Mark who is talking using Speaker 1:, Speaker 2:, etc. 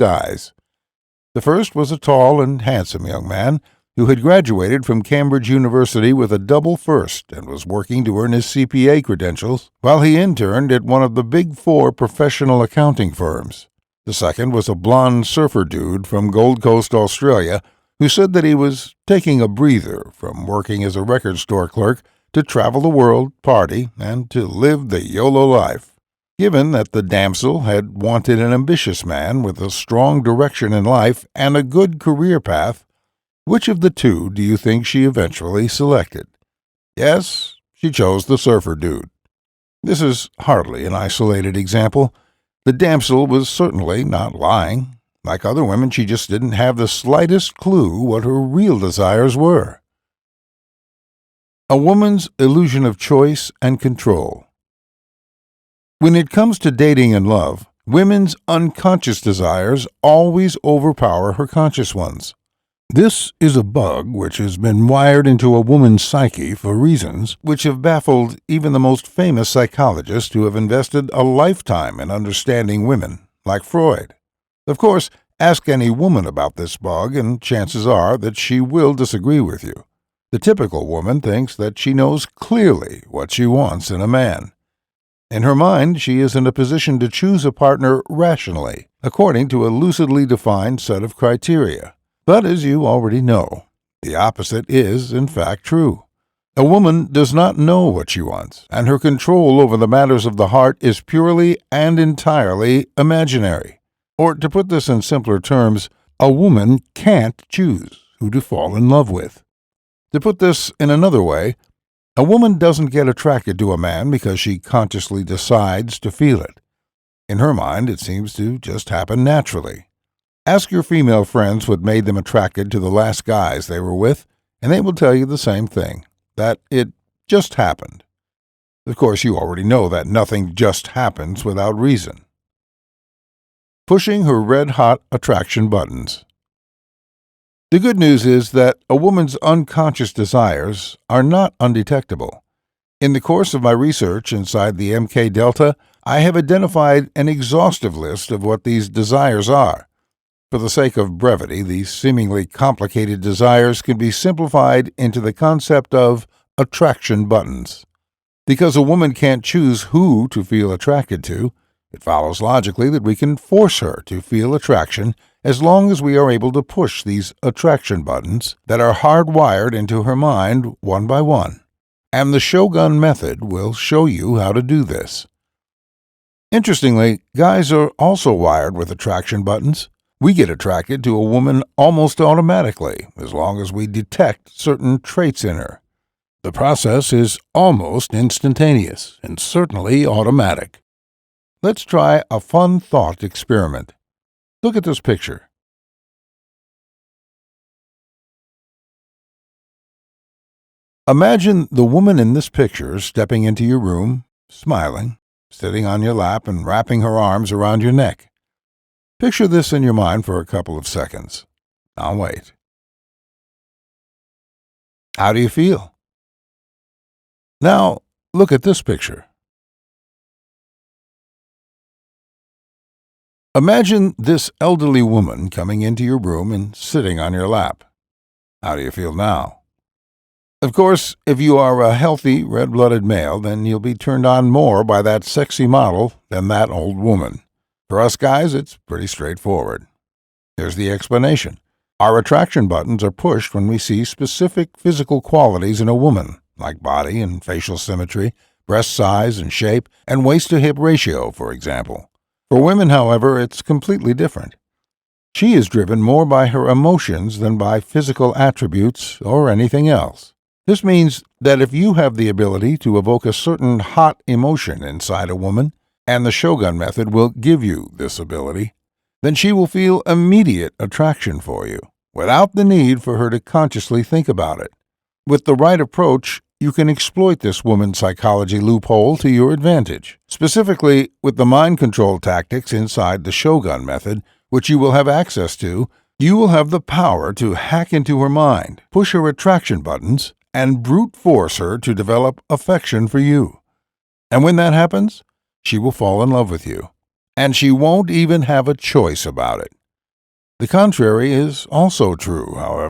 Speaker 1: guys. The first was a tall and handsome young man who had graduated from Cambridge University with a double first and was working to earn his CPA credentials while he interned at one of the Big Four professional accounting firms. The second was a blonde surfer dude from Gold Coast, Australia, who said that he was taking a breather from working as a record store clerk to travel the world, party, and to live the YOLO life. Given that the damsel had wanted an ambitious man with a strong direction in life and a good career path, which of the two do you think she eventually selected? Yes, she chose the surfer dude. This is hardly an isolated example. The damsel was certainly not lying. Like other women, she just didn't have the slightest clue what her real desires were. A woman's illusion of choice and control. When it comes to dating and love, women's unconscious desires always overpower her conscious ones. This is a bug which has been wired into a woman's psyche for reasons which have baffled even the most famous psychologists who have invested a lifetime in understanding women, like Freud. Of course, ask any woman about this bug, and chances are that she will disagree with you. The typical woman thinks that she knows clearly what she wants in a man. In her mind, she is in a position to choose a partner rationally, according to a lucidly defined set of criteria. But as you already know, the opposite is, in fact, true. A woman does not know what she wants, and her control over the matters of the heart is purely and entirely imaginary. Or, to put this in simpler terms, a woman can't choose who to fall in love with. To put this in another way, a woman doesn't get attracted to a man because she consciously decides to feel it. In her mind, it seems to just happen naturally. Ask your female friends what made them attracted to the last guys they were with, and they will tell you the same thing, that it just happened. Of course, you already know that nothing just happens without reason. Pushing her red-hot attraction buttons. The good news is that a woman's unconscious desires are not undetectable. In the course of my research inside the MK Delta, I have identified an exhaustive list of what these desires are. For the sake of brevity, these seemingly complicated desires can be simplified into the concept of attraction buttons. Because a woman can't choose who to feel attracted to, it follows logically that we can force her to feel attraction as long as we are able to push these attraction buttons that are hardwired into her mind one by one. And the Shogun method will show you how to do this. Interestingly, guys are also wired with attraction buttons. We get attracted to a woman almost automatically, as long as we detect certain traits in her. The process is almost instantaneous and certainly automatic. Let's try a fun thought experiment. Look at this picture. Imagine the woman in this picture stepping into your room, smiling, sitting on your lap and wrapping her arms around your neck. Picture this in your mind for a couple of seconds. Now wait. How do you feel? Now look at this picture. Imagine this elderly woman coming into your room and sitting on your lap. How do you feel now? Of course, if you are a healthy, red-blooded male, then you'll be turned on more by that sexy model than that old woman. For us guys, it's pretty straightforward. Here's the explanation. Our attraction buttons are pushed when we see specific physical qualities in a woman, like body and facial symmetry, breast size and shape, and waist-to-hip ratio, for example. For women, however, it's completely different. She is driven more by her emotions than by physical attributes or anything else. This means that if you have the ability to evoke a certain hot emotion inside a woman, and the Shogun method will give you this ability, then she will feel immediate attraction for you, without the need for her to consciously think about it. With the right approach, you can exploit this woman's psychology loophole to your advantage. Specifically, with the mind control tactics inside the Shogun method, which you will have access to, you will have the power to hack into her mind, push her attraction buttons, and brute force her to develop affection for you. And when that happens, she will fall in love with you, and she won't even have a choice about it. The contrary is also true, however.